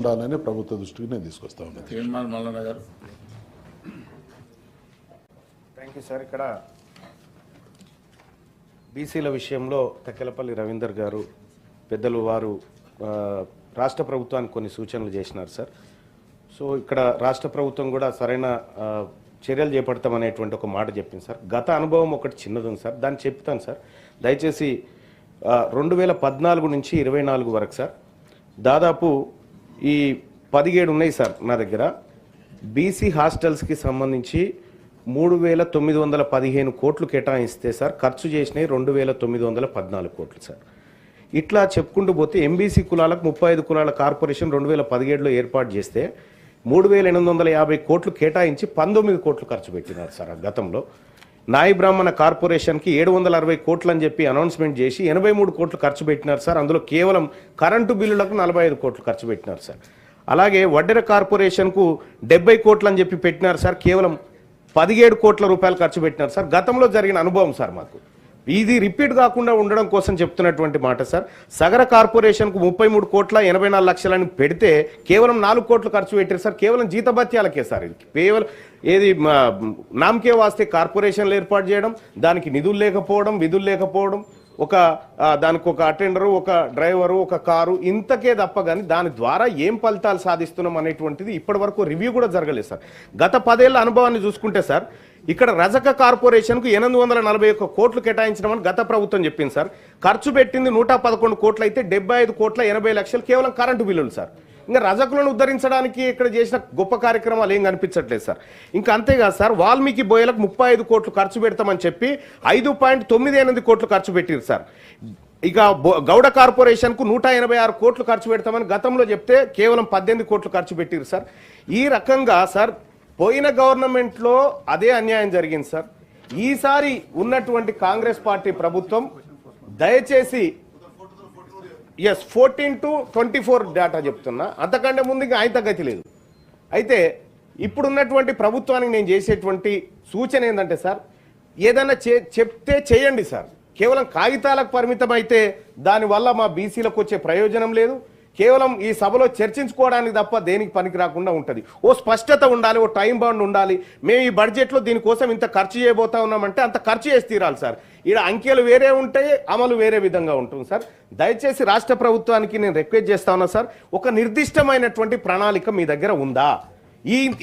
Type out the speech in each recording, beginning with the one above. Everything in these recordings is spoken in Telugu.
ఉండాలని ప్రభుత్వ దృష్టికి నేను తీసుకొస్తా ఉన్నాను. Thank you sir. ఇక్కడ బీసీల విషయంలో తక్కెలపల్లి రవీందర్ గారు పెద్దలు వారు రాష్ట్ర ప్రభుత్వానికి కొన్ని సూచనలు చేసినారు సార్. సో ఇక్కడ రాష్ట్ర ప్రభుత్వం కూడా సరైన చర్యలు చేపడతామనేటువంటి ఒక మాట చెప్పింది సార్. గత అనుభవం ఒకటి చిన్నది ఉంది సార్, దాన్ని చెప్తాను సార్. దయచేసి 2014 నుంచి 24 వరకు సార్ దాదాపు ఈ 17 ఉన్నాయి సార్ నా దగ్గర. బీసీ హాస్టల్స్కి సంబంధించి 3,915 కోట్లు కేటాయిస్తే సార్ ఖర్చు చేసినవి 2,914 కోట్లు సార్. ఇట్లా చెప్పుకుంటూ పోతే ఎంబీసీ కులాలకు 35 కులాల కార్పొరేషన్ 2017లో ఏర్పాటు చేస్తే 3,850 కోట్లు కేటాయించి 19 కోట్లు ఖర్చు పెట్టినారు సార్. గతంలో నాయి బ్రాహ్మణ కార్పొరేషన్కి 760 కోట్లు అని చెప్పి అనౌన్స్మెంట్ చేసి 83 కోట్లు ఖర్చు పెట్టినారు సార్. అందులో కేవలం కరెంటు బిల్లులకు 45 కోట్లు ఖర్చు పెట్టినారు సార్. అలాగే వడ్డెర కార్పొరేషన్కు 70 కోట్లు అని చెప్పి పెట్టినారు సార్. కేవలం 17 కోట్ల రూపాయలు ఖర్చు పెట్టినారు సార్. గతంలో జరిగిన అనుభవం సార్ మాకు. ఇది రిపీట్ కాకుండా ఉండడం కోసం చెప్తున్నటువంటి మాట సార్. సగర కార్పొరేషన్కు 33 కోట్ల 84 లక్షలని పెడితే కేవలం 4 కోట్లు ఖర్చు పెట్టారు సార్. కేవలం జీతభత్యాలకే సార్. ఇది కేవలం ఏది నామకే వాస్తే కార్పొరేషన్లు ఏర్పాటు చేయడం, దానికి నిధులు లేకపోవడం, విధులు లేకపోవడం, దానికి ఒక అటెండరు, ఒక డ్రైవరు, ఒక కారు, ఇంతకే తప్ప కానీ దాని ద్వారా ఏం ఫలితాలు సాధిస్తున్నాం అనేటువంటిది ఇప్పటి వరకు రివ్యూ కూడా జరగలేదు సార్. గత 10 ఏళ్ల అనుభవాన్ని చూసుకుంటే సార్ ఇక్కడ రజక కార్పొరేషన్కు 841 కోట్లు కేటాయించడం గత ప్రభుత్వం చెప్పింది సార్. ఖర్చు పెట్టింది 111 కోట్లు అయితే 75 కోట్ల 80 లక్షలు కేవలం కరెంటు బిల్లులు సార్. ఇంకా రజకులను ఉద్ధరించడానికి ఇక్కడ చేసిన గొప్ప కార్యక్రమాలు ఏం కనిపించట్లేదు సార్. ఇంకా అంతేకాదు సార్, వాల్మీకి బోయలకు 35 కోట్లు ఖర్చు పెడతామని చెప్పి 5.98 కోట్లు ఖర్చు పెట్టారు సార్. ఇక గౌడ కార్పొరేషన్కు 186 కోట్లు ఖర్చు పెడతామని గతంలో చెప్తే కేవలం 18 కోట్లు ఖర్చు పెట్టారు సార్. ఈ రకంగా సార్ పోయిన గవర్నమెంట్లో అదే అన్యాయం జరిగింది సార్. ఈసారి ఉన్నటువంటి కాంగ్రెస్ పార్టీ ప్రభుత్వం దయచేసి 14 to 24 డేటా చెప్తున్నా, అంతకంటే ముందు ఇంకా ఆయన తగ్గతి లేదు. అయితే ఇప్పుడున్నటువంటి ప్రభుత్వానికి నేను చేసేటువంటి సూచన ఏంటంటే సార్, ఏదైనా చెప్తే చేయండి సార్. కేవలం కాగితాలకు పరిమితం అయితే దానివల్ల మా బీసీలకు వచ్చే ప్రయోజనం లేదు. కేవలం ఈ సభలో చర్చించుకోవడానికి తప్ప దేనికి పనికి రాకుండా ఉంటుంది. ఓ స్పష్టత ఉండాలి, ఓ టైం బౌండ్ ఉండాలి. మేము ఈ బడ్జెట్లో దీనికోసం ఇంత ఖర్చు చేయబోతా ఉన్నామంటే అంత ఖర్చు చేసి తీరాలి సార్. ఈడ అంకెలు వేరే ఉంటాయి, అమలు వేరే విధంగా ఉంటుంది సార్. దయచేసి రాష్ట్ర ప్రభుత్వానికి నేను రిక్వెస్ట్ చేస్తా ఉన్నా సార్, ఒక నిర్దిష్టమైనటువంటి ప్రణాళిక మీ దగ్గర ఉందా?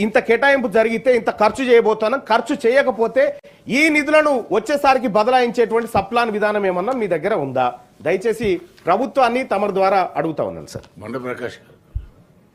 ఇంత కేటాయింపు జరిగితే ఇంత ఖర్చు చేయబోతున్నాం, ఖర్చు చేయకపోతే ఈ నిధులను వచ్చేసారికి బదలాయించేటువంటి సప్లాన్ విధానం ఏమన్నా మీ దగ్గర ఉందా? దయచేసి ప్రభుత్వాన్ని తమ ద్వారా అడుగుతా ఉన్నాను సార్. బండ ప్రకాష్